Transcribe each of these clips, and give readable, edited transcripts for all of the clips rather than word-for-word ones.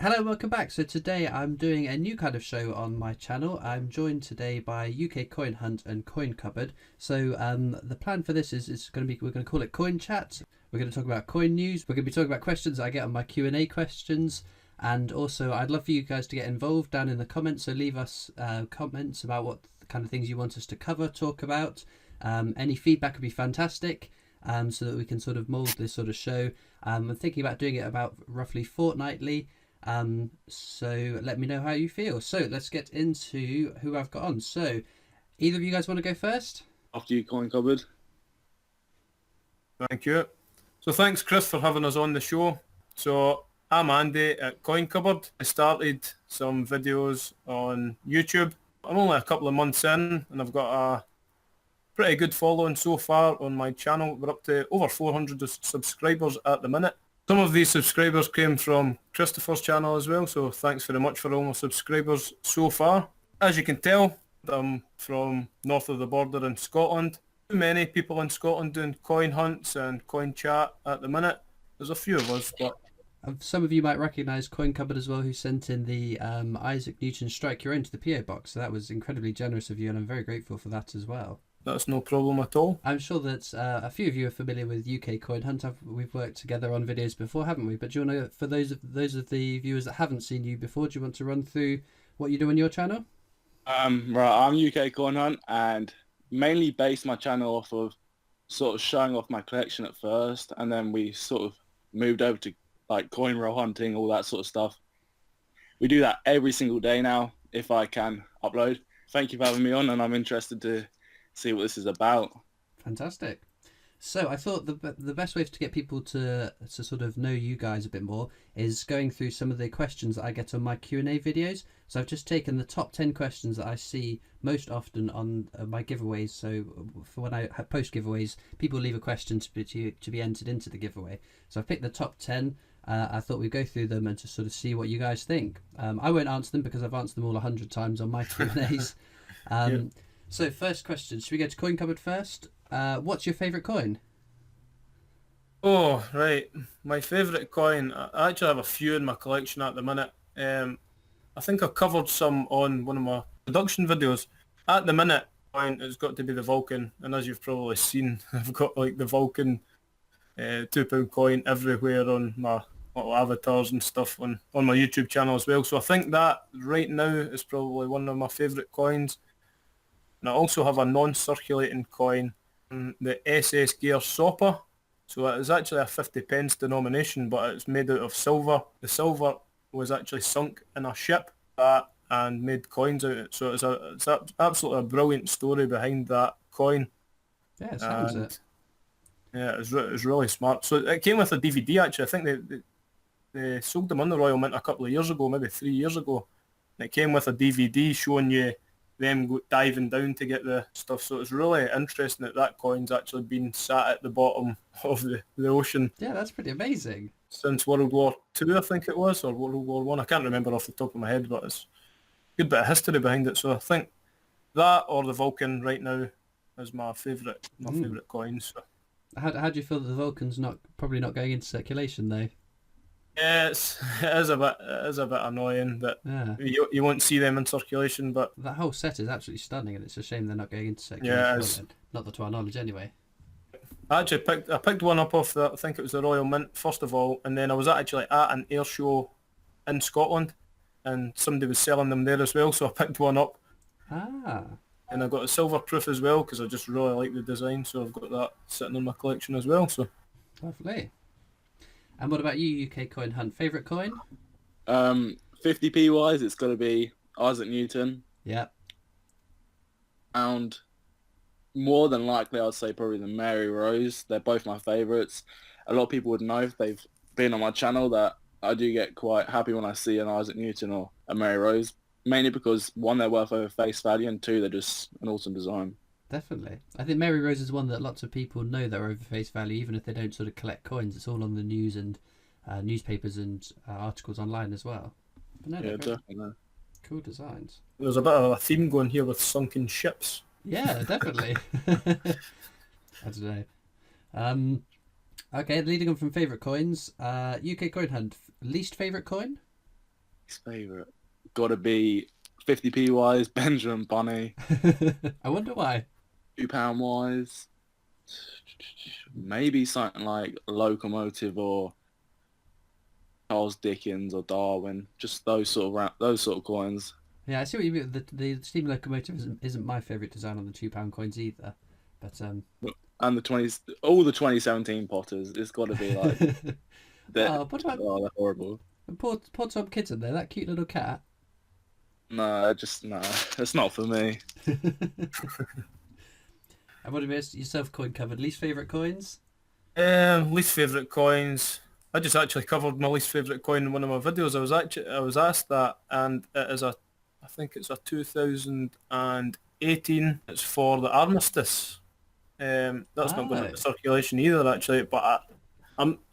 Hello, welcome back. So today I'm doing a new kind of show on my channel. I'm joined today by UKcoinHUNT and Coin Cupboard. So the plan for this is going to be, we're going to call it Coin Chat. We're going to talk about coin news. We're going to be talking about questions I get on my Q&A questions. And also I'd love for you guys to get involved down in the comments. So leave us comments about what kind of things you want us to cover, talk about. Any feedback would be fantastic. So that we can sort of mould this sort of show. I'm thinking about doing it about roughly fortnightly. So let me know how you feel. So let's get into who I've got on. So either of you guys want to go first? After you, Coin Cupboard. Thank you. So thanks, Chris, for having us on the show. So I'm Andy at Coin Cupboard. I started some videos on YouTube. I'm only a couple of months in and I've got a pretty good following so far on my channel. We're up to over 400 subscribers at the minute. Some of these subscribers came from Christopher's channel as well, so thanks very much for all my subscribers so far. As you can tell, I'm from north of the border in Scotland. Too many people in Scotland doing coin hunts and coin chat at the minute. There's a few of us, but... Some of you might recognise Coin Cupboard as well, who sent in the Isaac Newton Strike Your Own to the PO box. So that was incredibly generous of you, and I'm very grateful for that as well. That's no problem at all. I'm sure that a few of you are familiar with UKcoinHUNT. We've worked together on videos before, haven't we? But do you want to, for those of the viewers that haven't seen you before, do you want to run through what you do on your channel? Right, I'm UKcoinHUNT and mainly base my channel off of sort of showing off my collection at first, and then we sort of moved over to like coin roll hunting, all that sort of stuff. We do that every single day now, if I can upload. Thank you for having me on, and I'm interested to see what this is about. Fantastic. So I thought the best way to get people to sort of know you guys a bit more is going through some of the questions that I get on my Q&A videos. So I've just taken the top 10 questions that I see most often on my giveaways. So for when I post giveaways, people leave a question to be entered into the giveaway. So I've picked the top 10. I thought we'd go through them and just sort of see what you guys think. I won't answer them because I've answered them all 100 times on my Q&As. Yeah. So first question, should we go to Coin Cupboard first? What's your favourite coin? Oh, right. My favourite coin, I actually have a few in my collection at the minute. I think I covered some on one of my production videos. At the minute, coin has got to be the Vulcan, and as you've probably seen, I've got like the Vulcan £2 coin everywhere on my little avatars and stuff on my YouTube channel as well. So I think that right now is probably one of my favourite coins. And I also have a non-circulating coin, the SS Gear Sopper. So it is actually a 50 pence denomination, but it's made out of silver. The silver was actually sunk in a ship and made coins out of it. So it's absolutely a brilliant story behind that coin. Yeah, it sounds And, it. yeah, it's really smart. So it came with a DVD actually. I think they sold them on the Royal Mint a couple of years ago, maybe 3 years ago. And it came with a DVD showing you them diving down to get the stuff. So it's really interesting that coin's actually been sat at the bottom of the ocean. Yeah, that's pretty amazing. Since World War II, I think it was, or World War One. I can't remember off the top of my head, but it's a good bit of history behind it. So I think that or the Vulcan right now is my favourite coins. So. How do you feel that the Vulcan's probably not going into circulation though? Yeah, it is a bit annoying that you won't see them in circulation, but that whole set is absolutely stunning, and it's a shame they're not going into circulation. Yeah, not that to our knowledge, anyway. I picked one up off I think it was the Royal Mint first of all, and then I was actually at an air show in Scotland, and somebody was selling them there as well, so I picked one up. And I got a silver proof as well because I just really like the design, so I've got that sitting in my collection as well. So lovely. And what about you, UKcoinHUNT? Favourite coin? 50p wise, it's got to be Isaac Newton. Yeah. And more than likely, I'd say probably the Mary Rose. They're both my favourites. A lot of people would know if they've been on my channel that I do get quite happy when I see an Isaac Newton or a Mary Rose. Mainly because, one, they're worth over face value, and two, they're just an awesome design. Definitely. I think Mary Rose is one that lots of people know that are over face value, even if they don't sort of collect coins. It's all on the news and newspapers and articles online as well. But no, yeah, definitely. Cool designs. There's a bit of a theme going here with sunken ships. Yeah, definitely. I don't know. Okay, leading on from favourite coins, UKcoinHUNT, least favourite coin? His favourite. Gotta be 50p wise, Benjamin Bunny. I wonder why. £2 wise. Maybe something like Locomotive or Charles Dickens or Darwin. Just those sort of coins. Yeah, I see what you mean. The steam locomotive isn't my favourite design on the £2 coins either. But And all the 2017 Potters. It's got to be like what about they're horrible. poor Tom Kitten there, that cute little cat? No, it's not for me. And what about yourself, coin covered? Least favourite coins? Least favourite coins. I just actually covered my least favourite coin in one of my videos. I was asked that, and it is I think it's a 2018. It's for the armistice. That's not going into circulation either, actually. But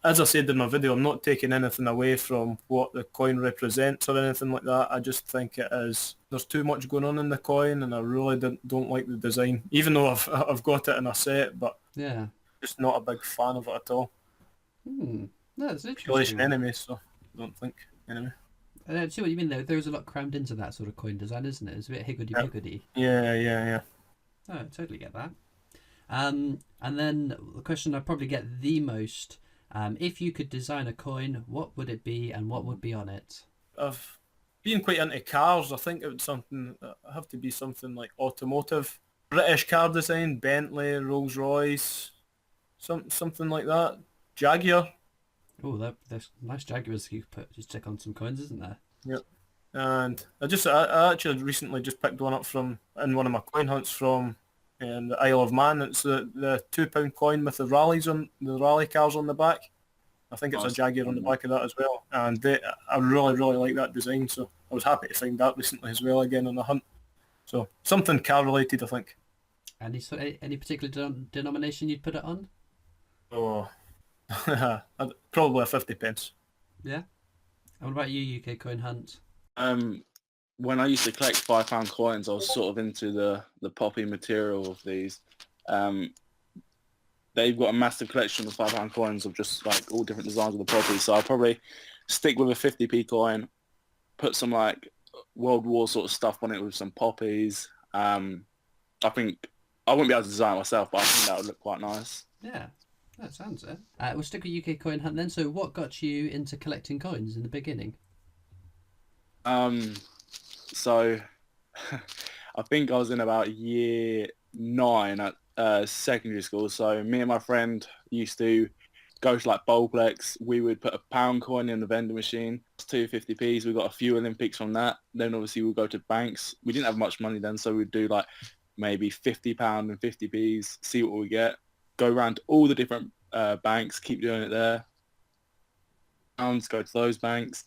as I said in my video, I'm not taking anything away from what the coin represents or anything like that. I just think there's too much going on in the coin, and I really don't like the design. Even though I've got it in a set, but yeah, just not a big fan of it at all. No, it's interesting. Circulation anyway, so I don't think anyway. I see what you mean though. There was a lot crammed into that sort of coin design, isn't it? It's a bit higgledy-piggledy. Yeah. Oh, I totally get that. And then the question I probably get the most, if you could design a coin, what would it be and what would be on it? I've been quite into cars. I think it would have to be something like automotive. British car design, Bentley, Rolls Royce, something like that. Jaguar. Oh, there's nice Jaguars you could just stick on some coins, isn't there? Yep. And I actually recently just picked one up in one of my coin hunts from the Isle of Man. It's the £2 coin with the rally cars on the back. I think it's a Jaguar on the back of that as well. And I really, really like that design. So I was happy to find that recently as well again on the hunt. So something car related, I think. Any particular denomination you'd put it on? Oh, probably a 50p. Yeah. And what about you, UKcoinHUNT? When I used to collect £5 coins, I was sort of into the poppy material of these. They've got a massive collection of £5 coins of just like all different designs of the poppy. So I'll probably stick with a 50p coin, put some like World War sort of stuff on it with some poppies. I think I wouldn't be able to design it myself, but I think that would look quite nice. Yeah, that sounds it. We'll stick with UKcoinHUNT then. So what got you into collecting coins in the beginning? So I think I was in about year 9 at secondary school. So me and my friend used to go to like Bowlplex. We would put a £1 coin in the vending machine, 250p's. We got a few Olympics from that. Then obviously we'd go to banks. We didn't have much money then, so we'd do like maybe £50 and 50p's, see what we get. Go around to all the different banks, keep doing it there. Pounds, go to those banks.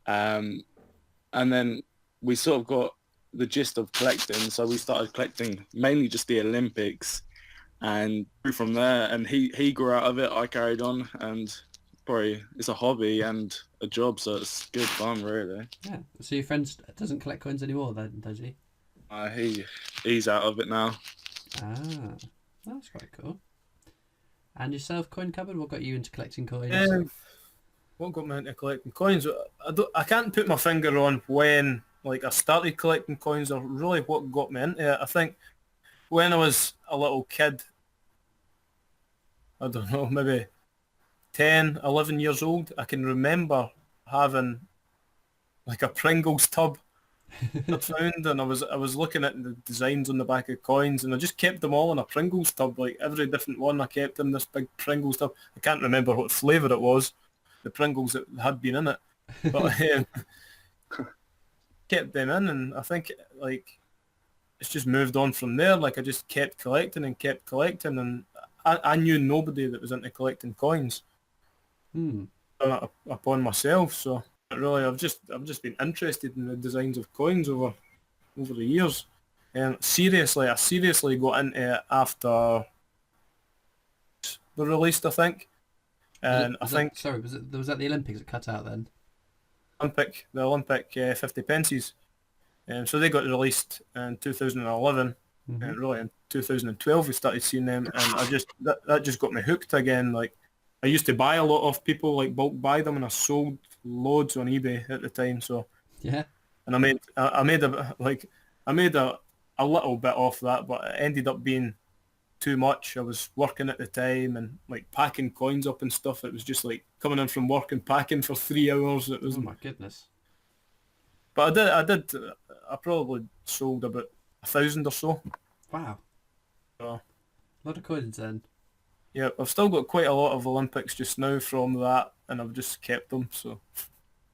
And then we sort of got the gist of collecting, so we started collecting mainly just the Olympics, and grew from there. And he grew out of it, I carried on, and probably it's a hobby and a job, so it's good fun, really. Yeah. So your friend doesn't collect coins anymore, then, does he? He's out of it now. Ah, that's quite cool. And yourself, Coin Cupboard, what got you into collecting coins? What got me into collecting coins? I can't put my finger on when I started collecting coins or really what got me into it. I think when I was a little kid, I don't know, maybe 10, 11 years old, I can remember having like a Pringles tub I found, and I was looking at the designs on the back of coins, and I just kept them all in a Pringles tub, like every different one I kept in this big Pringles tub. I can't remember what flavour it was, the Pringles that had been in it, but kept them in, and I think it's just moved on from there. I just kept collecting, and I knew nobody that was into collecting coins upon myself, so really I've just been interested in the designs of coins over the years. And I seriously got into it after the released, I think. And was that the Olympics that cut out then? The Olympic 50p. So they got released in 2011, and really in 2012 we started seeing them, and that just got me hooked again. I used to buy a lot of people bulk buy them, and I sold loads on eBay at the time. So Yeah. And I made a little bit off that, but it ended up being too much. I was working at the time and like packing coins up and stuff. It was just like coming in from work and packing for 3 hours. It was, Oh my goodness. but I probably sold about 1,000 or so. Wow. So, A lot of coins then. yeah, I've still got quite a lot of Olympics just now from that, and I've just kept them. So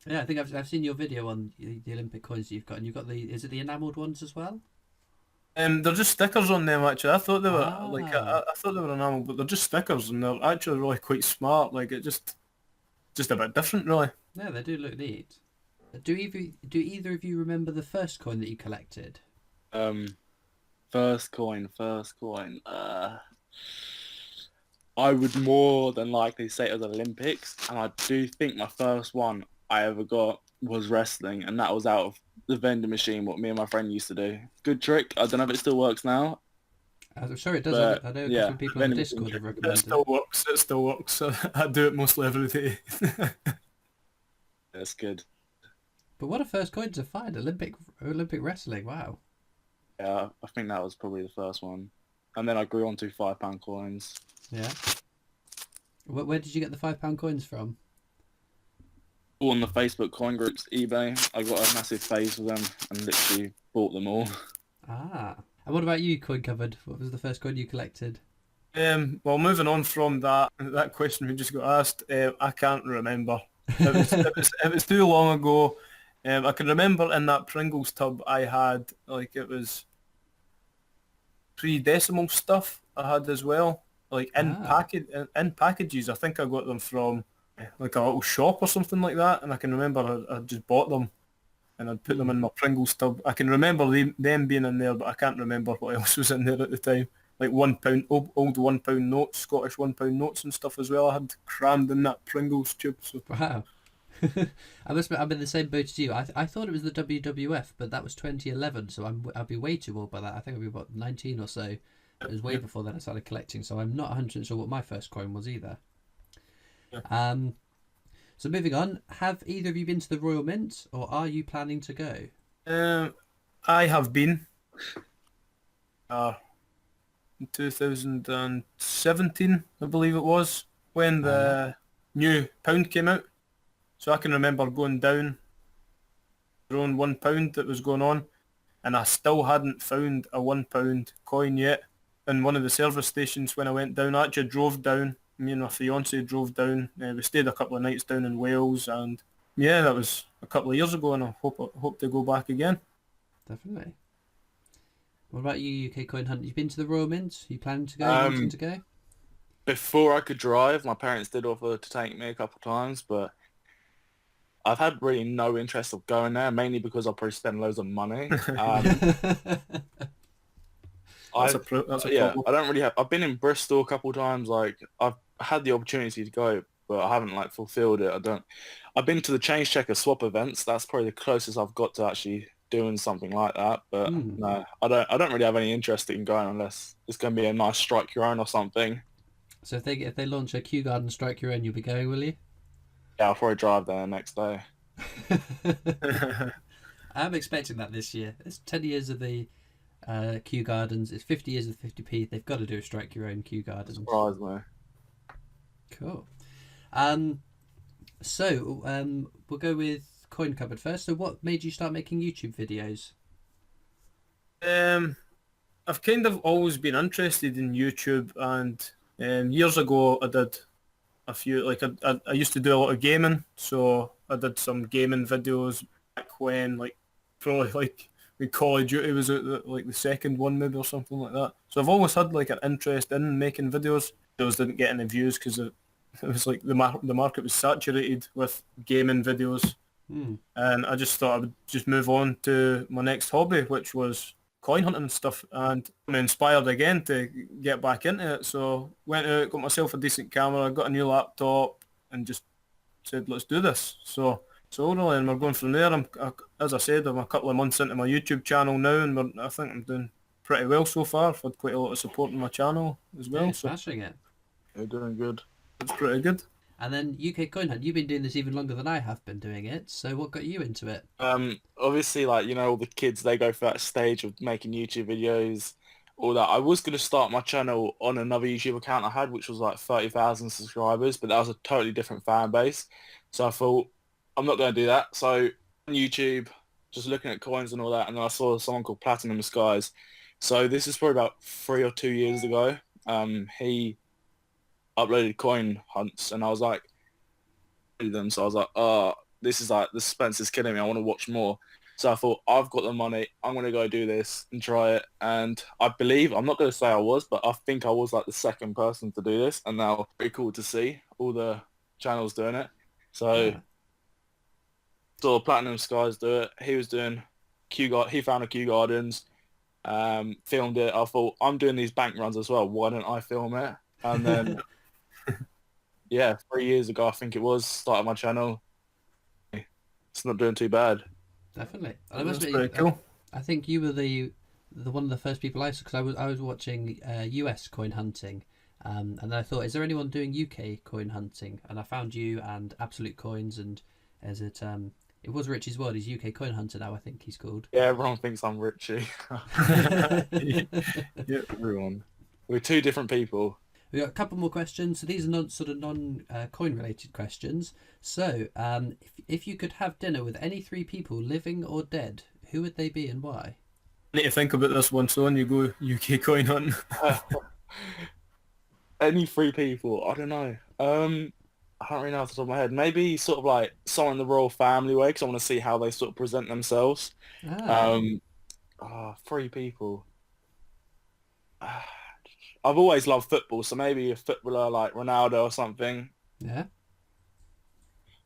Yeah, I think I've seen your video on the Olympic coins that you've got, and you've got is it the enamelled ones as well? they're just stickers on them actually. I thought they were like Ah, I thought they were enamel, but they're just stickers, and they're actually really quite smart. Like it just a bit different, really. yeah, they do look neat. Do either of you remember the first coin that you collected? First coin. I would more than likely say it was Olympics, and I do think my first one I ever got was wrestling, and that was out of the vending machine, what me and my friend used to do. Good trick. I don't know if it still works now, I'm sure it does. but I know a couple yeah, of people on the vending machine Discord have trick. It recommended still it. works. It still works. I do it mostly every day. That's good. But what a first coin to find! Olympic wrestling. Wow. Yeah, I think that was probably the first one, and then I grew on to £5 coins. Yeah. Where did you get the £5 coins from? All on the Facebook coin groups, eBay. I got a massive phase for them and literally bought them all. Ah. And what about you, Coin Cupboard? What was the first coin you collected? Well, moving on from that question we just got asked, I can't remember. It was too long ago. I can remember in that Pringles tub I had like it was pre-decimal stuff I had as well. Like Ah. in packages. I think I got them from like a little shop or something like that, and I can remember I just bought them and I'd put them Hmm. in my Pringles tub. I can remember them being in there, but I can't remember what else was in there at the time. Like £1, old £1 notes, Scottish £1 notes and stuff as well. I had crammed in that Pringles tube. So Wow. I'm in the same boat as you. I thought it was the WWF, but that was 2011, so I'll be way too old by that. I think I'll be about 19 or so. It was way yeah, before then I started collecting, so I'm not 100% sure what my first coin was either. yeah. Um, so moving on, have either of you been to the Royal Mint, or are you planning to go? I have been in 2017, I believe it was, when Yeah. the new pound came out. So I can remember going down, throwing £1 that was going on, and I still hadn't found a £1 coin yet. In one of the service stations when I went down, I actually drove down. Me and my fiance drove down. We stayed a couple of nights down in Wales, and yeah, that was a couple of years ago, and I hope to go back again. Definitely. What about you, UK Coin Hunt? You've been to the Royal Mint? You planning to go? Wanting Um, to go? Before I could drive, my parents did offer to take me a couple of times, but I've had really no interest of going there, mainly because I'll probably spend loads of money. That's I've that's a yeah, problem. I don't really have. I've been in Bristol a couple of times. Like I've had the opportunity to go, but I haven't like fulfilled it. I don't. I've been to the Change Checker swap events. That's probably the closest I've got to actually doing something like that. But Hmm. no, I don't. I don't really have any interest in going unless it's going to be a nice strike your own or something. So if they launch a Kew Garden Strike Your Own, you'll be going, will you? Yeah, I'll probably drive there the next day. I'm expecting that this year. It's 10 years of the Kew Gardens. It's 50 years of 50p. They've got to do a Strike Your Own Kew Gardens. Surprise me. Cool. So we'll go with Coin Cupboard first. So what made you start making YouTube videos? I've kind of always been interested in YouTube, and years ago I did a few, like I used to do a lot of gaming, so I did some gaming videos back when, like, probably like when Call of Duty was out, like the second one maybe or something like that. So I've always had like an interest in making videos. Those didn't get any views because it was like the market was saturated with gaming videos, Hmm. and I just thought I would just move on to my next hobby, which was coin hunting and stuff, and I'm inspired again to get back into it. So went out, got myself a decent camera, got a new laptop, and just said, let's do this. So really, and we're going from there. As I said, I'm a couple of months into my YouTube channel now, and I think I'm doing pretty well so far. I've had quite a lot of support on my channel as Yeah, well, so smashing it. You're doing good. it's pretty good. And then UK Coin Hunt, you've been doing this even longer than I have been doing it. So what got you into it? Obviously, like, all the kids, they go through that stage of making YouTube videos, all that. I was going to start my channel on another YouTube account I had, which was like 30,000 subscribers, but that was a totally different fan base. So I thought, I'm not going to do that. So on YouTube, just looking at coins and all that, and then I saw someone called Platinum Skies. So this is probably about 3 or 2 years ago. He uploaded coin hunts, and I was like, them. So I was like, oh, this is like, the suspense is killing me. I want to watch more. So I thought, I've got the money. I'm going to go do this and try it. And I believe, I'm not going to say I was, but I think I was like the second person to do this. And now pretty cool to see all the channels doing it. So Yeah. saw Platinum Skies do it. He was doing he found a Kew Gardens, filmed it. I thought, I'm doing these bank runs as well. Why don't I film it? And then, yeah, 3 years ago, I think it was, started my channel. It's not doing too bad. Definitely. And I must That's admit, pretty cool. I think you were the one of the first people I saw, because I was watching US coin hunting, and then I thought, is there anyone doing UK coin hunting? And I found you and Absolute Coins, and is it it was Richie's World. He's UK coin hunter now, I think he's called. Yeah, everyone thinks I'm Richie. Yeah. Everyone. We're two different people. We've got a couple more questions. So these are non coin related questions. So if you could have dinner with any three people, living or dead, who would they be and why? I need to think about this one, so on you go, UK coin hunting. Any three people? I don't know. I don't really know off the top of my head. Maybe sort of like someone in the royal family way, because I want to see how they sort of present themselves. Ah, Three people. I've always loved football, so maybe a footballer like Ronaldo or something. yeah.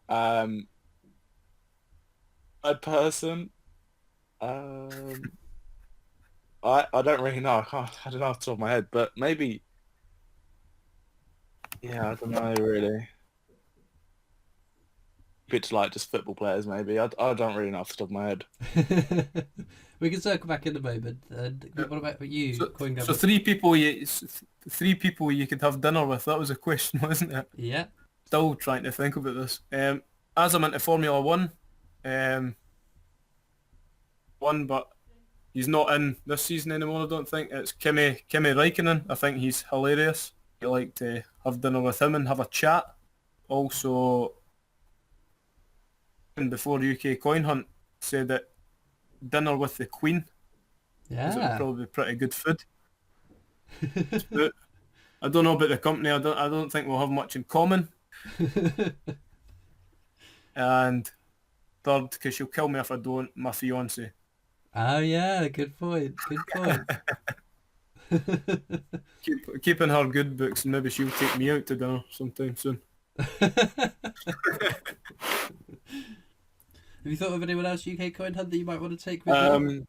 A person. I don't really know. I don't know off the top of my head, but maybe. Yeah, I don't know really. It's like just football players, maybe. I don't really know off the top of my head. We can circle back in a moment. What about you, So, Coin so Governor? three people you could have dinner with. That was a question, wasn't it? Yeah. Still trying to think about this. As I'm into Formula One, but he's not in this season anymore. I don't think it's Kimi Räikkönen. I think he's hilarious. I like to have dinner with him and have a chat. Also, and before UK Coin Hunt said that dinner with the Queen, because it would Yeah. probably be pretty good food. But I don't know about the company. I don't think we'll have much in common. And third, because she'll kill me if I don't, my fiance. Oh yeah, good point. Good point. Keeping her good books, and maybe she'll take me out to dinner sometime soon. Have you thought of anyone else UK Coin Hunt that you might want to take with you?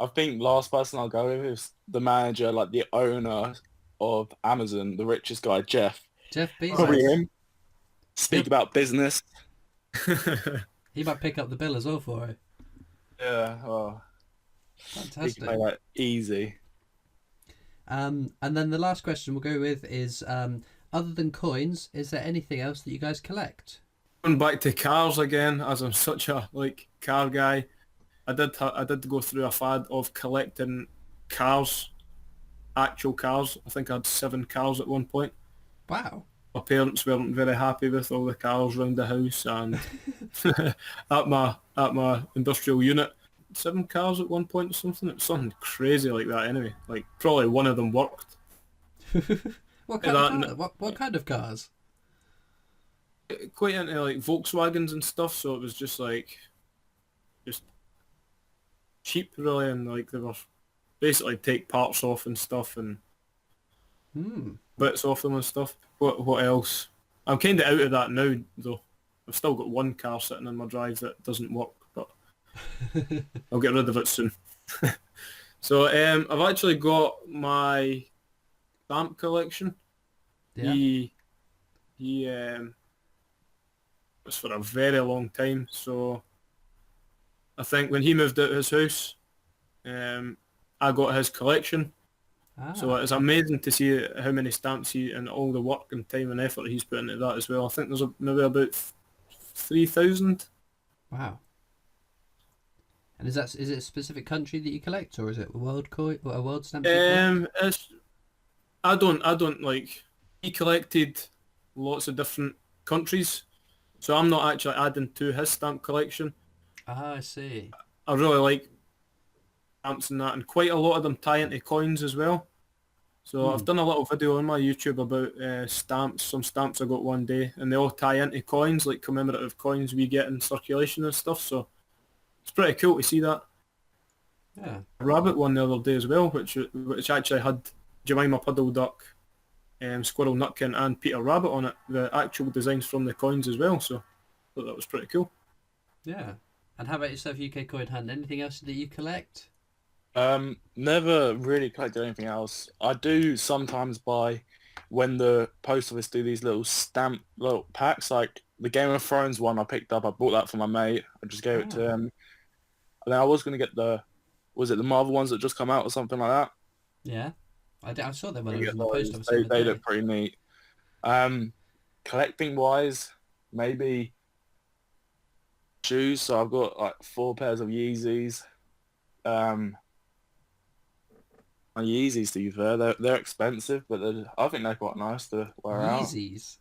I think last person I'll go with is the manager, like the owner of Amazon, the richest guy, Jeff. Jeff Probably Bezos. him. Speak about business. He might pick up the bill as well for it. Yeah, well, he Fantastic. can play like easy. And then the last question we'll go with is, other than coins, is there anything else that you guys collect? Going back to cars again, as I'm such a car guy, I did go through a fad of collecting cars, actual cars. I think I had 7 cars at one point. Wow. My parents weren't very happy with all the cars around the house, and at my industrial unit, 7 cars at one point or something. It was something crazy like that. Anyway, like probably one of them worked. What kind of car? What kind of cars? Quite into like Volkswagens and stuff, so it was just cheap really, and like they were basically take parts off and stuff and bits off them and stuff. What else? I'm kind of out of that now though. I've still got one car sitting in my drive that doesn't work, but I'll get rid of it soon. So I've actually got my stamp collection. Yeah. He was for a very long time, so I think when he moved out of his house, I got his collection, So Ah, it's amazing to see how many stamps he and all the work and time and effort he's put into that as well. I think there's maybe about 3,000. wow. And is it a specific country that you collect, or is it world coin or a world stamps you collect? It's I don't like. He collected lots of different countries, so I'm not actually adding to his stamp collection. Ah, I see. I really like stamps and that, and quite a lot of them tie into coins as well. So Hmm. I've done a little video on my YouTube about stamps, some stamps I got one day, and they all tie into coins, like commemorative coins we get in circulation and stuff. So it's pretty cool to see that. Yeah. A rabbit one the other day as well, which actually had Jemima Puddle Duck, Squirrel Nutkin, and Peter Rabbit on it. The actual designs from the coins as well. So I thought that was pretty cool. Yeah. And how about yourself, UK Coin Hunt? Anything else that you collect? Never really collected anything else. I do sometimes buy when the post office do these little packs, like the Game of Thrones one I picked up. I bought that for my mate. I just gave it to Ah, him. And then I was gonna get was it the Marvel ones that just come out or something like that? yeah. I saw them when I I was get in the post those. office the other They day. look pretty neat. Collecting wise, maybe shoes. So I've got like 4 pairs of Yeezys. Um, my Yeezys, to be fair, they're expensive, but I think they're quite nice to wear out. Yeezys.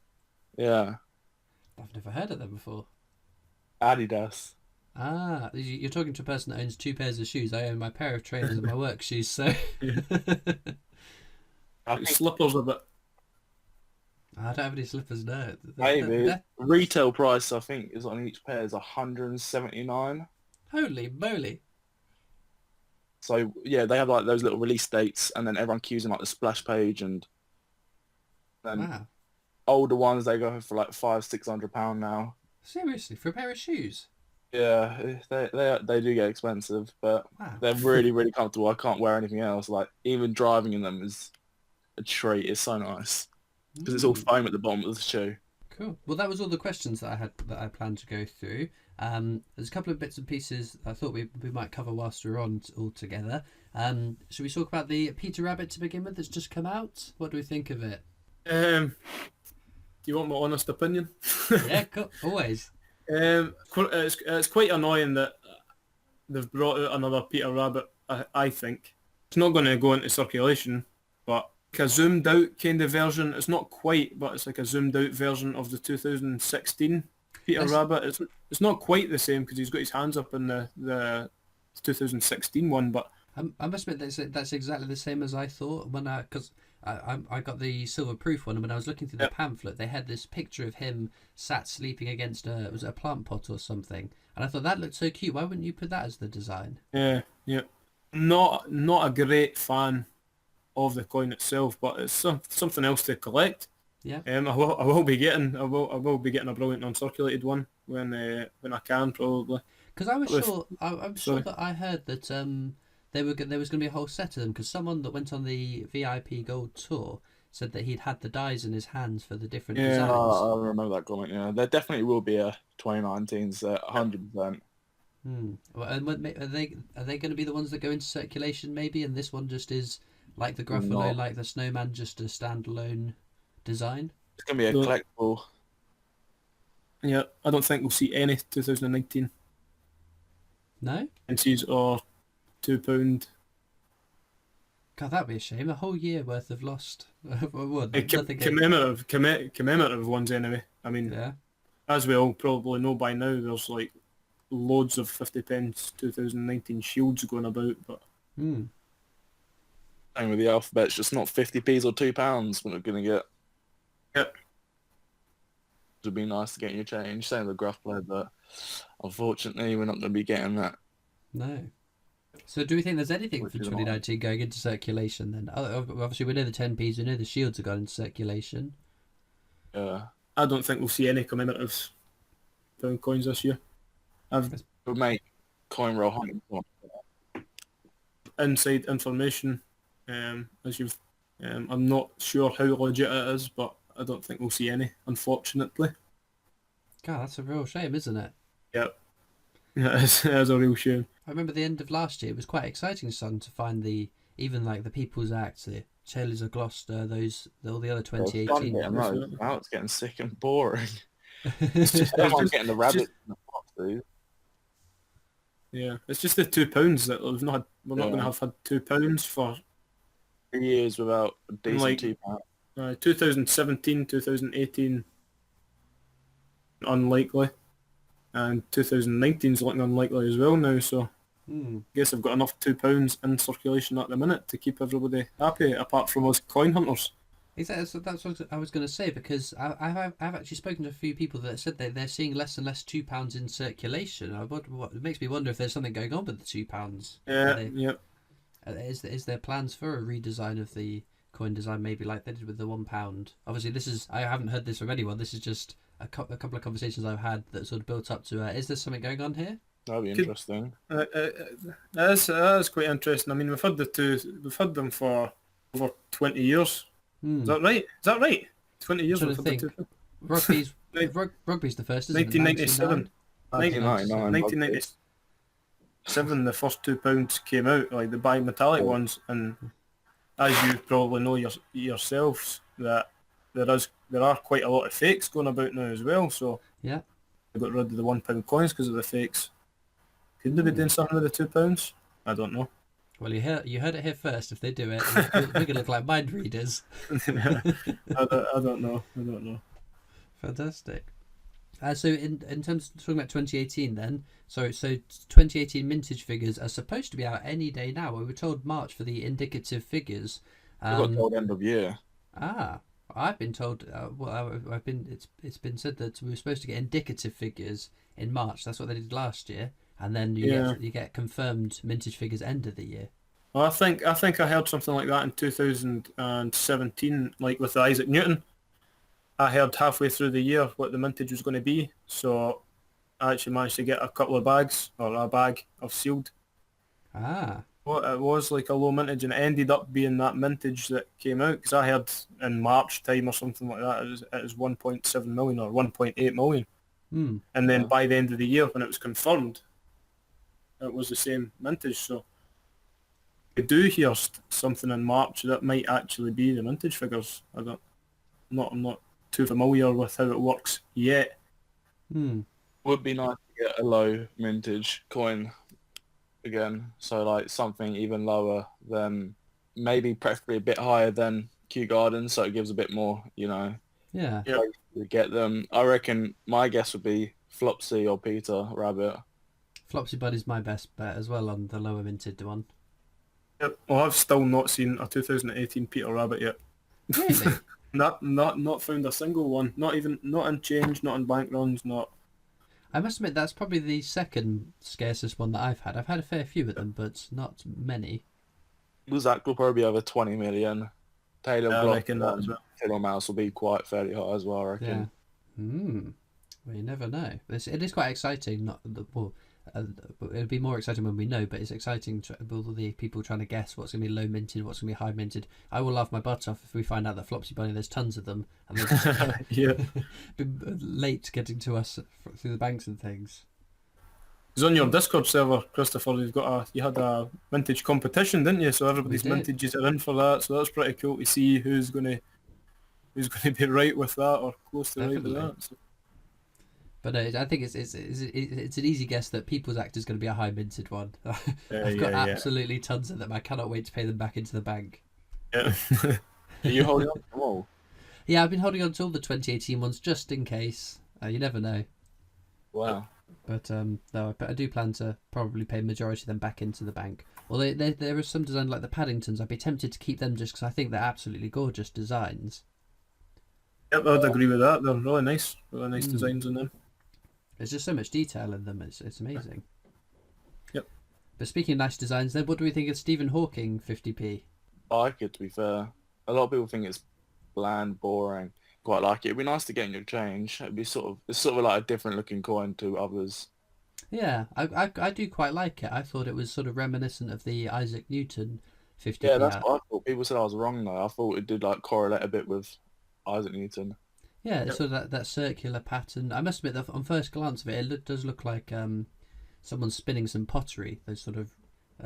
Yeah, I've never heard of them before. Adidas. Ah, you're talking to a person that owns two pairs of shoes. I own my pair of trainers and my work shoes, so Yeah. I think Slippers a bit. I don't have any slippers. No, maybe retail price I think is on each pair is 179. holy moly! So yeah, they have like those little release dates, and then everyone queues in like the splash page, and then Wow, older ones they go for like 500-600 pound now. seriously, for a pair of shoes? Yeah, they do get expensive, but Wow. they're really really comfortable. I can't wear anything else. Like even driving in them is a treat. It's so nice because it's all Mm. foam at the bottom of the shoe. Cool. Well, that was all the questions that I planned to go through. There's a couple of bits and pieces I thought we might cover whilst we're on all together. Should we talk about the Peter Rabbit to begin with that's just come out? What do we think of it? Do you want my honest opinion? Yeah, cool. Always. It's quite annoying that they've brought out another Peter Rabbit. I think it's not going to go into circulation, but like a zoomed out kind of version. It's not quite, but it's like a zoomed out version of the 2016 Peter That's, Rabbit. It's not quite the same because he's got his hands up in the 2016 one, but I must admit that's exactly the same as I thought when because I got the silver proof one, and when I was looking through the yeah, pamphlet, they had this picture of him sat sleeping against was it a plant pot or something, and I thought that looked so cute. Why wouldn't you put that as the design? yeah. Not a great fan of the coin itself, but it's something else to collect. Yeah. I will be getting a brilliant uncirculated one when I can probably. Because I was With- sure, I'm sure Sorry. that I heard that there was going to be a whole set of them. Because someone that went on the VIP Gold tour said that he'd had the dies in his hands for the different Yeah. designs. I remember that comment. Yeah, there definitely will be a 2019 set, 100%. Well, and are they going to be the ones that go into circulation maybe? And this one just is like the Gruffalo, Not. like the Snowman, just a standalone design. It's gonna be a So- collectible. Yeah, I don't think we'll see any 2019 No, pences or £2. God, that'd be a shame. A whole year worth of lost. Well, nothing. Commemorative ones anyway. I mean, Yeah. as we all probably know by now, there's like loads of 50p 2019 shields going about, but Hmm. Same with the alphabet. It's just not 50p's or £2 we're gonna get. Yep. It would be nice to get your change. Same with the graph blade, but unfortunately we're not gonna be getting that. No. So do we think there's anything Which for is 2019 going into circulation then? Obviously, we know the 10p's, we know the shields have gone into circulation. I don't think we'll see any commemoratives pound coins this year. I've We'll make coin roll hunting. inside information, as you've. I'm not sure how legit it is, but I don't think we'll see any, unfortunately. God, that's a real shame, isn't it? Yep. Yeah, it is a real shame. I remember the end of last year, it was quite exciting, son, to find the even like the People's Act, the Tailors of Gloucester, all the other Well, it's 2018 getting ones. those. Now it's getting sick and boring. It's just, I don't it's mind just, getting the it's rabbits just in the box, dude. yeah, it's just the £2 that we're not going to Yeah. have had £2 for 3 years without a decent like £2. 2017, 2018, unlikely, and 2019 is looking unlikely as well now. So Hmm. I guess I've got enough £2 in circulation at the minute to keep everybody happy, apart from us coin hunters. Exactly, so that's what I was going to say, because I've actually spoken to a few people that said they're seeing less and less £2 in circulation. It makes me wonder if there's something going on with the £2. Yeah, yeah. Is there plans for a redesign of the coin design, maybe like they did with the £1? Obviously, I haven't heard this from anyone. This is just a couple of conversations I've had that sort of built up to. Is there something going on here? That'd be interesting. That's quite interesting. I mean, we've had them for over 20 years. Is that right? 20 years I'm we've trying had to the think. Rugby's Nin- rugby's the first, isn't it? 1997. 1999. 1997, the first £2 came out, like the bimetallic ones, and as you probably know yourselves, that there are quite a lot of fakes going about now as well. So Yeah. they got rid of the £1 coins because of the fakes. Could they be doing something with the £2? I don't know. Well, you heard it here first. If they do it, we're going to look like mind readers. I don't know. Fantastic. So in terms of talking about 2018 then, so 2018 Mintage Figures are supposed to be out any day now. We were told March for the indicative figures. We got told end of year. I've been told. It's been said that we were supposed to get indicative figures in March. That's what they did last year, and then you get confirmed Mintage Figures end of the year. Well, I think I heard something like that in 2017, like with the Isaac Newton. I heard halfway through the year what the mintage was going to be, so I actually managed to get a couple of bags, or a bag of sealed. Well, it was like a low mintage, and it ended up being that mintage that came out, because I heard in March time or something like that, it was 1.7 million or 1.8 million. And then by the end of the year, when it was confirmed, it was the same mintage. So I do hear something in March that might actually be the mintage figures. I'm not too familiar with how it works yet. Would be nice to get a low mintage coin again, so like something even lower than, maybe preferably a bit higher than Kew Gardens, so it gives a bit more, Yeah. to get them. I reckon my guess would be Flopsy or Peter Rabbit. Flopsy Buddy's my best bet as well on the lower minted one. Yep. Well, I've still not seen a 2018 Peter Rabbit yet. Really? Not found a single one. Not in change, not in bank runs, not. I must admit that's probably the second scarcest one that I've had. I've had a fair few of them, but not many. Zach will probably be over 20 million. Taylor I reckon that as well. Taylor Mouse will be quite fairly high as well, I reckon. Yeah. Well, you never know. It is quite exciting. It'll be more exciting when we know, but it's exciting to all the people trying to guess what's going to be low minted, what's going to be high minted. I will laugh my butt off if we find out that Flopsy Bunny, there's tons of them, and they're just been late getting to us through the banks and things. Because on your Discord server, Christopher, you had a vintage competition, didn't you? So everybody's mintages are in for that. So that's pretty cool to see who's going to be right with that or close to right with that. So. But no, I think it's an easy guess that People's Act is going to be a high minted one. I've got absolutely tons of them. I cannot wait to pay them back into the bank. Yeah. Are you holding on to them all? Yeah, I've been holding on to all the 2018 ones just in case. You never know. Wow. But no, I do plan to probably pay majority of them back into the bank. Although there are some designs like the Paddingtons, I'd be tempted to keep them just because I think they're absolutely gorgeous designs. Yep, I'd agree with that. They're really nice designs on them. There's just so much detail in them. It's amazing. Yep. But speaking of nice designs, then what do we think of Stephen Hawking 50p? I like it, to be fair. A lot of people think it's bland, boring. Quite like it. It'd be nice to get in your change. It's sort of like a different looking coin to others. Yeah, I do quite like it. I thought it was sort of reminiscent of the Isaac Newton 50p. Yeah, that's what I thought. People said I was wrong though. I thought it did like correlate a bit with Isaac Newton. Yeah, it's sort of that circular pattern. I must admit that on first glance of it, does look like someone spinning some pottery. Those sort of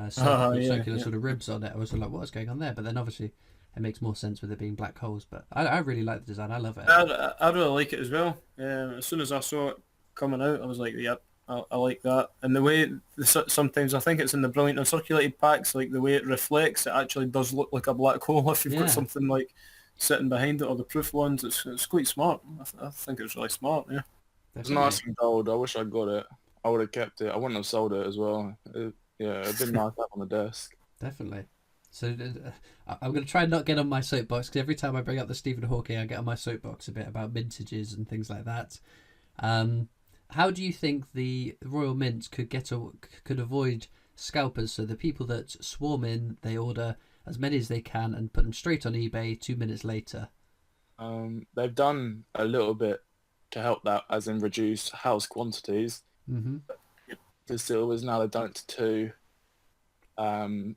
circular sort of ribs on it. I was like, what's going on there? But then obviously it makes more sense with it being black holes. But I really like the design. I love it. I really like it as well. As soon as I saw it coming out, I was like, yep, I like that. And the way sometimes I think it's in the brilliant uncirculated packs, like the way it reflects, it actually does look like a black hole if you've got something like sitting behind it, or the proof ones. It's quite smart. I think it's really smart. Yeah, it's nice and gold. I wish I'd got it. I would have kept it. I wouldn't have sold it as well. It'd been nice to have on the desk. Definitely. So I'm going to try and not get on my soapbox, because every time I bring up the Stephen Hawking, I get on my soapbox a bit about mintages and things like that. How do you think the Royal Mint could avoid scalpers? So the people that swarm in, they order as many as they can and put them straight on eBay 2 minutes later. They've done a little bit to help that, as in reduce house quantities. Mm-hmm. The silvers, now they've done it to 2.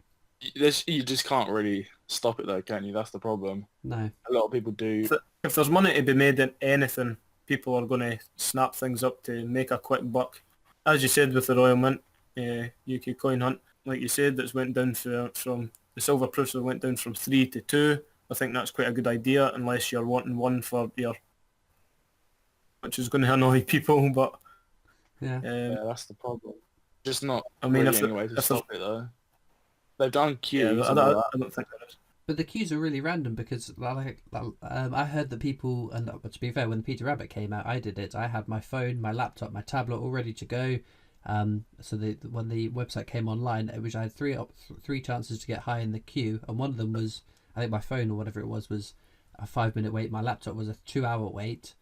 You just can't really stop it though, can you? That's the problem. No. A lot of people do. If there's money to be made in anything, people are going to snap things up to make a quick buck. As you said with the Royal Mint, UKcoinHUNT, like you said, that's went down from the silver proofs that went down from 3 to 2. I think that's quite a good idea, unless you're wanting one for your, which is going to annoy people. But yeah, that's the problem. Just not. I mean, really any way to stop it though. They've done queues. I don't think there is. But the queues are really random, because I heard that people, and to be fair, when Peter Rabbit came out, I did it. I had my phone, my laptop, my tablet all ready to go. So when the website came online, I had three chances to get high in the queue, and one of them was, I think my phone or whatever it was a 5-minute wait. My laptop was a 2-hour wait.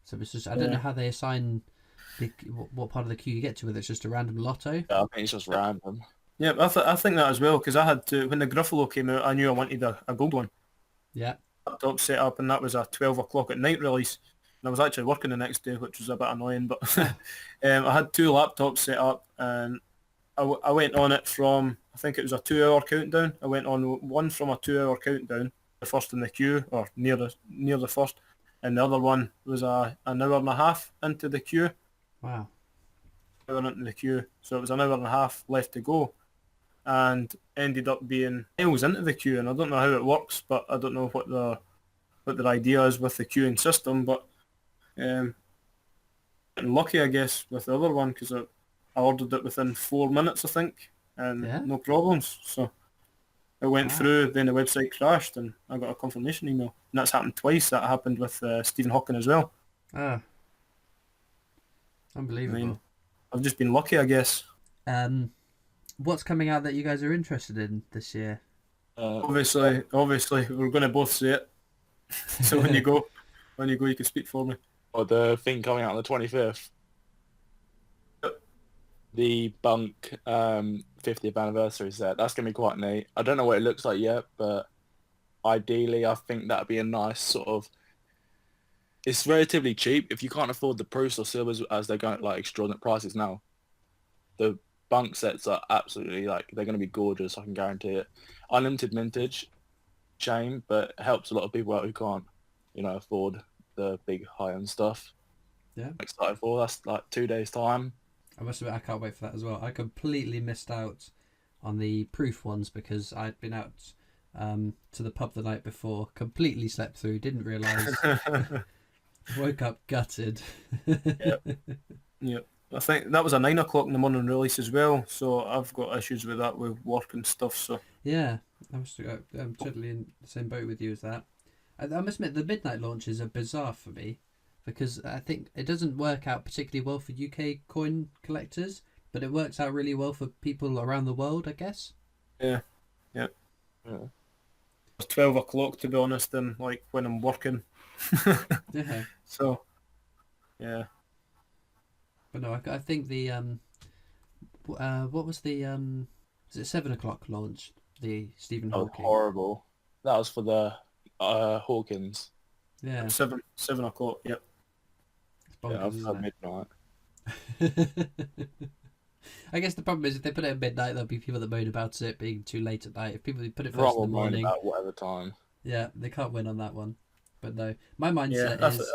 So it's just, I don't know how they assign what part of the queue you get to, whether it's just a random lotto. Yeah, I think it's just random. Yeah, I think that as well, because I had to, when the Gruffalo came out, I knew I wanted a gold one. Yeah. Laptop set up, and that was a 12 o'clock at night release. And I was actually working the next day, which was a bit annoying, but I had 2 laptops set up, and I went on it from, I think it was a 2-hour countdown. I went on one from a 2-hour countdown, the first in the queue, or near the first, and the other one was an hour and a half into the queue. Wow. Hour into the queue, so it was an hour and a half left to go, and ended up being miles into the queue. And I don't know how it works, but I don't know what their idea is with the queuing system, but getting lucky, I guess, with the other one, because I ordered it within 4 minutes, I think, and no problems. So it went through, then the website crashed, and I got a confirmation email. And that's happened twice. That happened with Stephen Hawking as well. Unbelievable. I mean, I've just been lucky, I guess. What's coming out that you guys are interested in this year? Obviously, we're going to both say it. So when you go, you can speak for me. Or the thing coming out on the 25th. Yep. The Bunk 50th anniversary set. That's going to be quite neat. I don't know what it looks like yet, but ideally I think that'd be a nice sort of... It's relatively cheap. If you can't afford the proofs or silvers, as they're going at like extraordinary prices now, the Bunk sets are absolutely, like, they're going to be gorgeous. I can guarantee it. Unlimited mintage, shame, but it helps a lot of people out who can't, afford the big high-end stuff. Yeah. I'm excited for. That's like 2 days time. I must admit, I can't wait for that as well. I completely missed out on the proof ones because I'd been out to the pub the night before, completely slept through, didn't realise. Woke up gutted. Yep. I think that was a 9 o'clock in the morning release as well, so I've got issues with that with work and stuff. So yeah, I'm totally in the same boat with you as that. I must admit, the midnight launches are bizarre for me because I think it doesn't work out particularly well for UK coin collectors, but it works out really well for people around the world, I guess. Yeah. It's 12 o'clock, to be honest, and like when I'm working. Yeah. So, yeah. But no, I think the what was the is it 7 o'clock launch? The Stephen That was Hawking. horrible. That was for the Hawkins. Yeah. 7 o'clock. Yep. It's bonkers, Yeah, I've isn't had midnight. it? I guess the problem is if they put it at midnight, there'll be people that moan about it being too late at night. If people put it first in the morning, about whatever time. yeah, they can't win on that one. But no, my mindset is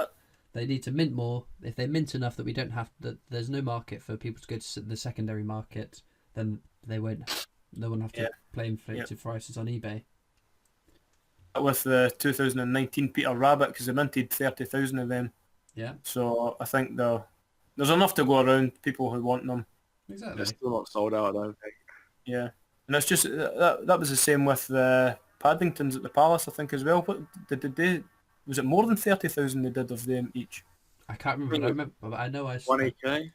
they need to mint more. If they mint enough that we don't have that, there's no market for people to go to the secondary market, then they won't. no one have to play inflated prices on eBay. With the 2019 Peter Rabbit, because they minted 30,000 of them. Yeah. So I think there's enough to go around, people who want them. Exactly. They're still not sold out, I don't think. Yeah. And it's just, that was the same with the Paddingtons at the Palace, I think, as well. What did they, was it more than 30,000 they did of them each? I can't remember, but I remember. But I know 20k.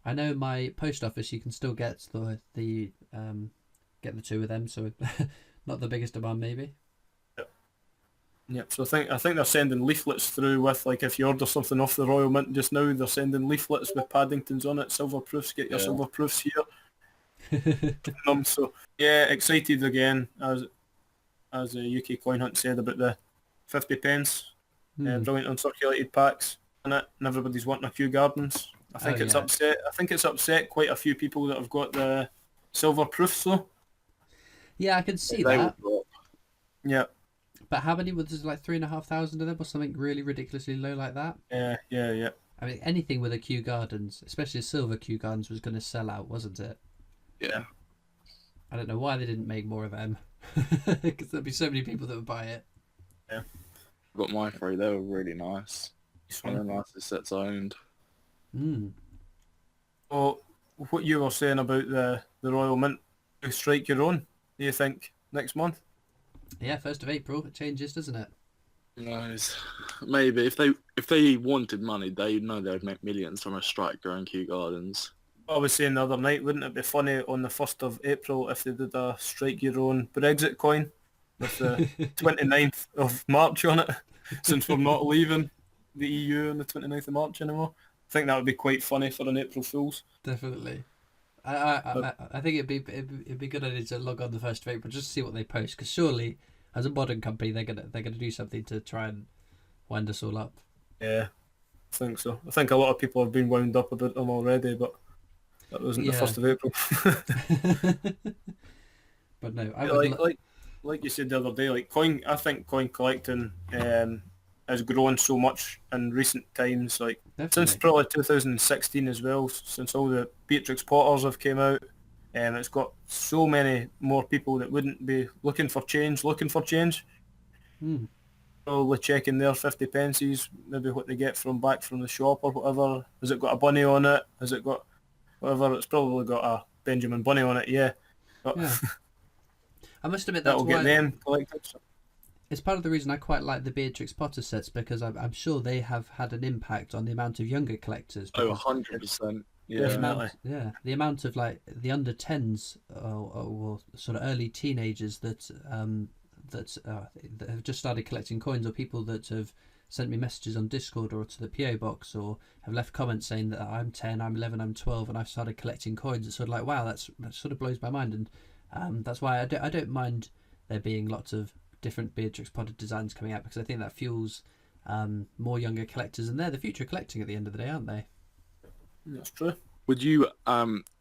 I know my post office. You can still get the get the two of them. So not the biggest demand, maybe. Yeah. So I think they're sending leaflets through with, like, if you order something off the Royal Mint just now, they're sending leaflets with Paddingtons on it, silver proofs. Get your silver proofs here. So yeah, excited again as UK Coin Hunt said about the 50 pence. Brilliant uncirculated packs in it, and everybody's wanting a Kew Gardens. I think it's upset quite a few people that have got the silver proofs though. Yeah, I can see that. Yeah. But how many? Was like 3,500 of them or something really ridiculously low like that? Yeah. I mean, anything with a Kew Gardens, especially a silver Kew Gardens, was going to sell out, wasn't it? Yeah. I don't know why they didn't make more of them, because there'd be so many people that would buy it. Yeah. Got my three. They were really nice. One of the nicest sets I owned. Well, what you were saying about the Royal Mint, you strike your own, do you think, next month? Yeah, 1st of April, it changes, doesn't it? Nice. Maybe if they wanted money, they know they'd make millions from a strike your own Kew Gardens. I was saying the other night, wouldn't it be funny on the 1st of April if they did a strike your own Brexit coin with the 29th of March on it, since we're not leaving the EU on the 29th of March anymore? I think that would be quite funny for an April Fool's. Definitely. I think it'd be good idea to log on the 1st of April just to see what they post, because surely as a modern company they're gonna do something to try and wind us all up. Yeah, I think so. I think a lot of people have been wound up about them already, but that wasn't the 1st of April. But no, I would like you said the other day, like I think coin collecting has grown so much in recent times, like since probably 2016 as well, since all the Beatrix Potters have came out, and it's got so many more people that wouldn't be looking for change. Probably checking their 50 pences, maybe what they get back from the shop or whatever. Has it got a bunny on it? Has it got whatever? It's probably got a Benjamin Bunny on it, yeah. But yeah. I must admit that's that'll get them collected. It's part of the reason I quite like the Beatrix Potter sets, because I'm sure they have had an impact on the amount of younger collectors. Oh, 100%. Yeah. The amount of like the under 10s or sort of early teenagers that have just started collecting coins, or people that have sent me messages on Discord or to the PO box, or have left comments saying that I'm 10, I'm 11, I'm 12, and I've started collecting coins. It's sort of like, wow, that sort of blows my mind, and that's why I don't mind there being lots of different Beatrix Potter designs coming out, because I think that fuels more younger collectors, and they're the future of collecting at the end of the day, aren't they? That's true. Would you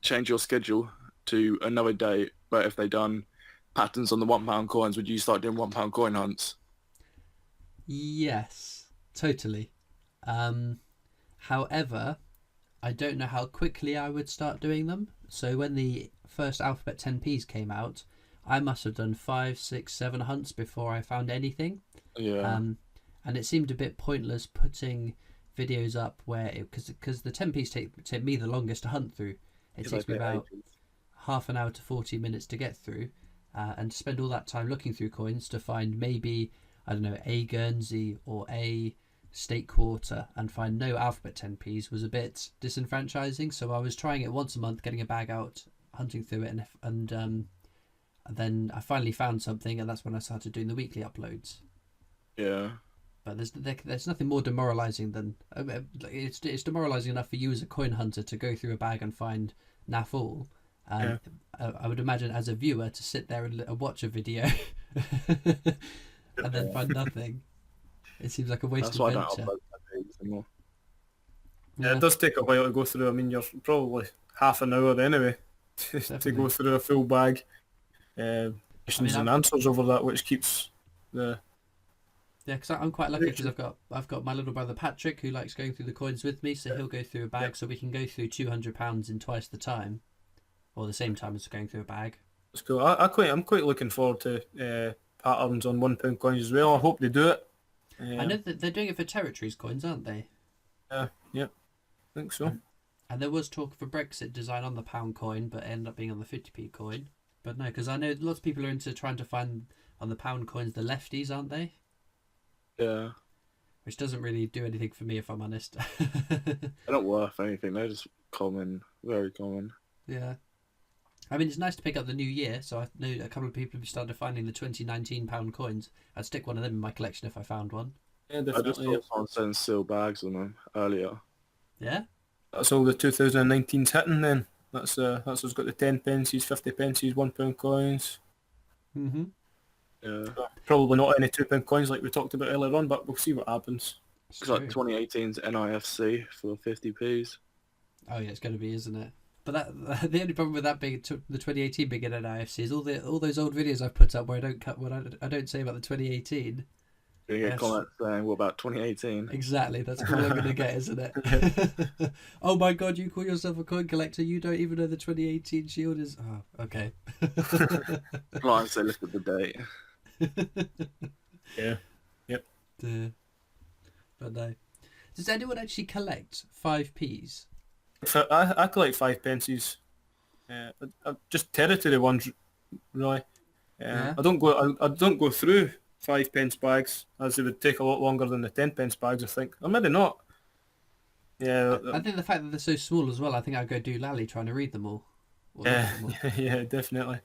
change your schedule to another day, but if they done patterns on the £1 coins, would you start doing £1 coin hunts? Yes, totally. However, I don't know how quickly I would start doing them. So when the first Alphabet 10p's came out, I must have done 5, 6, 7 hunts before I found anything. Yeah. And it seemed a bit pointless putting videos up where because the 10p's take me the longest to hunt through. It takes me about half an hour to 40 minutes to get through, and to spend all that time looking through coins to find maybe, I don't know, a Guernsey or a State Quarter and find no Alphabet 10p's was a bit disenfranchising. So I was trying it once a month, getting a bag out, hunting through it, and then I finally found something, and that's when I started doing the weekly uploads. Yeah. But there's nothing more demoralising than it's demoralising enough for you as a coin hunter to go through a bag and find naff all. I would imagine as a viewer to sit there and watch a video and then find nothing. It seems like a waste of adventure. That's why I don't upload my videos anymore. Yeah, it does take a while to go through. I mean, you're probably half an hour anyway to go through a full bag. Questions and answers over that, which keeps the... Yeah, because I'm quite lucky because I've got my little brother Patrick who likes going through the coins with me, so he'll go through a bag, so we can go through £200 in twice the time. or the same time as going through a bag. It's cool. I'm quite looking forward to patterns on £1 coins as well. I hope they do it. I know that they're doing it for territories coins, aren't they? Yeah, I think so. And there was talk of a Brexit design on the pound coin, but it ended up being on the 50p coin. But no, because I know lots of people are into trying to find on the pound coins the lefties, aren't they? Yeah. Which doesn't really do anything for me, if I'm honest. They're not worth anything. They're just common, very common. Yeah. I mean, it's nice to pick up the new year, so I know a couple of people have started finding the 2019 pound coins. I'd stick one of them in my collection if I found one. Yeah, I just definitely. saw someone selling sealed bags on them earlier. Yeah? That's all the 2019's hitting then. That's what's got the 10 pences, 50 pences, £1 coins. Mm-hmm. Yeah. Probably not any £2 coins like we talked about earlier on, but we'll see what happens. It's like 2018's NIFC for 50p's. Oh yeah, it's going to be, isn't it? But that the only problem with that being the 2018 being an IFC is all those old videos I've put up where I don't cut what I don't say about the 2018. You get comments saying, what about 2018? Exactly, that's all I'm going to get, isn't it? Oh my god, you call yourself a coin collector, you don't even know the 2018 shield is... Oh, okay. Clients say, look at the date. Yeah. Yep. But no. Does anyone actually collect 5p's? I collect 5 pences. Just territory ones, really. Yeah. I don't go through 5 pence bags, as they would take a lot longer than the 10 pence bags, I think. Or maybe not. Yeah. I think the fact that they're so small as well, I think I'd go do lally trying to read them all. Yeah, definitely.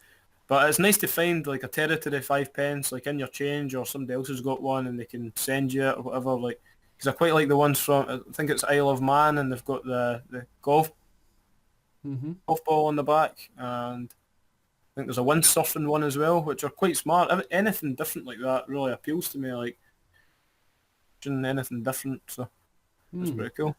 But it's nice to find like a territory 5 pence, like in your change, or somebody else has got one and they can send you it or whatever. Like, because I quite like the ones from, I think it's Isle of Man, and they've got the golf ball on the back, and I think there's a windsurfing one as well, which are quite smart. Anything different like that really appeals to me, like anything different, so it's pretty cool.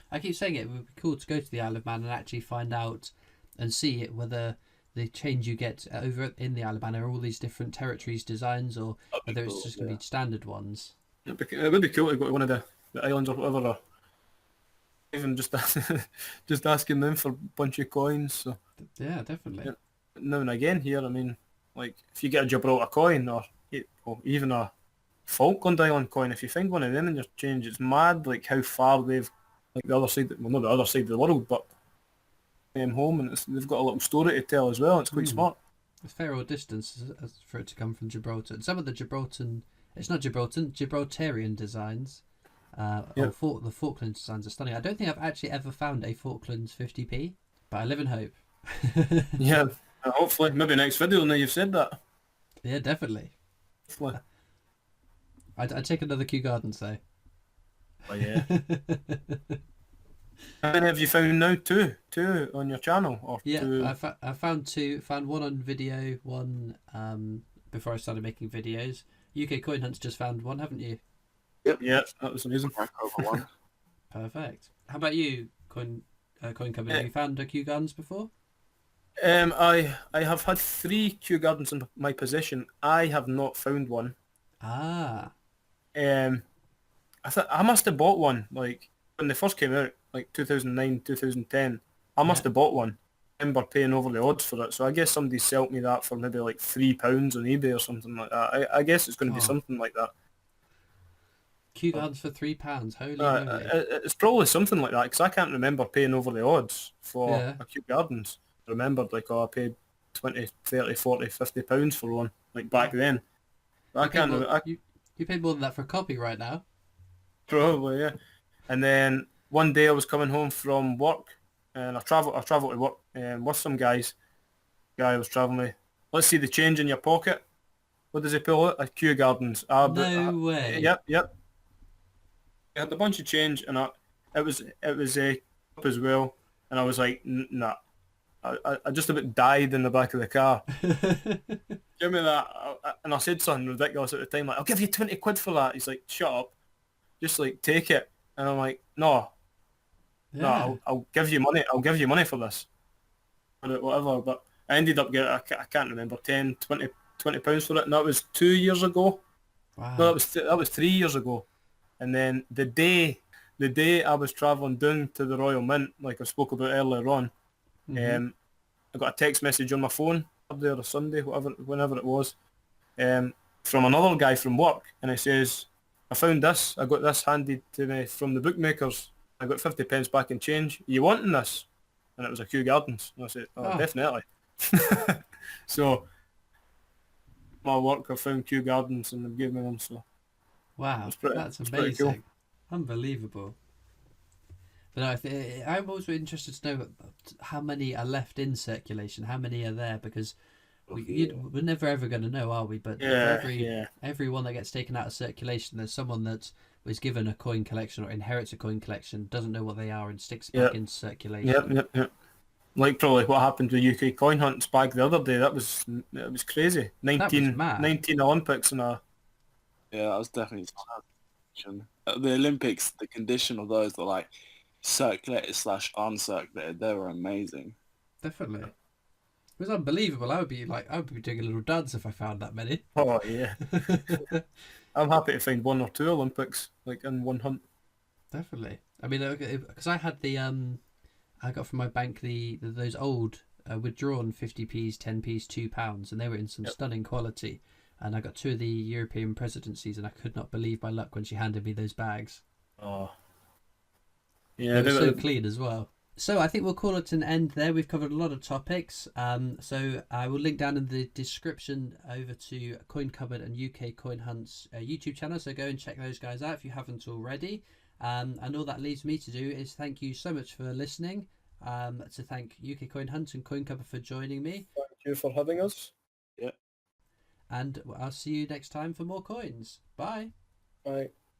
I keep saying it would be cool to go to the Isle of Man and actually find out and see it, whether the change you get over in the Isle of Man are all these different territories designs, or whether it's just going to be standard ones. It would be cool to go to one of the islands or whatever, or even just just asking them for a bunch of coins. So yeah, definitely. Now and again here, I mean, like if you get a Gibraltar coin or even a Falkland Island coin, if you find one of them in your change, it's mad like how far they've, like the other side, well not the other side of the world, but home, and they've got a little story to tell as well. It's quite smart. It's fair or distance for it to come from Gibraltar. And some of the Gibraltarian designs, the Falklands designs are stunning. I don't think I've actually ever found a Falklands 50p, but I live in hope. Yeah, hopefully, maybe next video now you've said that. Yeah, definitely. Hopefully. I'd take another Kew Gardens though. Oh yeah. How many have you found now? Two on your channel, or yeah, two? I found two. Found one on video, one before I started making videos. UKcoinHUNT's just found one, haven't you? Yep. Yeah, that was amazing. One. Perfect. How about you, Coin Company? Have you found a Kew Gardens before? I have had 3 Kew Gardens in my possession. I have not found one. Ah. I must have bought one like when they first came out, like 2009, 2010. I must have bought one. I remember paying over the odds for it, so I guess somebody sold me that for maybe like £3 on eBay or something like that. I guess it's going to be something like that. Kew Gardens for £3. Holy moly. It's probably something like that, because I can't remember paying over the odds for a Kew Gardens. I remembered like, I paid 20, 30, 40, £50 for one, like back then. But You paid more than that for a copy right now. Probably, yeah. And then one day I was coming home from work, and I travel to work with some guys. Guy was travelling with. Let's see the change in your pocket. What does he pull out? A Kew Gardens. No way. Yep. I had a bunch of change, and it was a cup as well, and I was like, nah. I just about died in the back of the car. Give me that. And I said something ridiculous at the time, like, I'll give you 20 quid for that. He's like, shut up. Just like, take it. And I'm like, no, I'll give you money. I'll give you money for this. Or whatever. But I ended up getting, I can't remember, 10, 20 pounds for it. And that was 2 years ago. Wow. No, that was 3 years ago. And then the day I was travelling down to the Royal Mint, like I spoke about earlier on, I got a text message on my phone Saturday or Sunday, whenever it was, from another guy from work, and he says, I found this. I got this handed to me from the bookmakers. I got 50 pence back in change. Are you wanting this? And it was a Kew Gardens. And I said, oh, definitely. So my work, I found Kew Gardens and they gave me them. So Wow, that's pretty amazing. cool. Unbelievable. But no, I'm always interested to know how many are left in circulation, how many are there, because we're never ever going to know, are we? But for every one that gets taken out of circulation, there's someone that was given a coin collection or inherits a coin collection, doesn't know what they are, and sticks back into circulation. Yep. Like probably what happened with UKcoinHUNT's bag the other day. It was crazy. 19 Olympics and a... Yeah, that was definitely... The Olympics, the condition of those that like circulated / uncirculated, they were amazing. Definitely. It was unbelievable. I would be doing a little dance if I found that many. Oh yeah. I'm happy to find 1 or 2 Olympics like in one hunt. Definitely. I mean, because I had I got from my bank those old withdrawn 50p's, 10p's, £2, and they were in some stunning quality. And I got 2 of the European presidencies, and I could not believe my luck when she handed me those bags. Oh. Yeah, they were so clean as well. So I think we'll call it an end there. We've covered a lot of topics. So I will link down in the description over to Coin Cupboard and UKcoinHUNT's YouTube channel. So go and check those guys out if you haven't already. And all that leaves me to do is thank you so much for listening. To thank UKcoinHUNT and Coin Cupboard for joining me. Thank you for having us. Yeah. And I'll see you next time for more coins. Bye. Bye.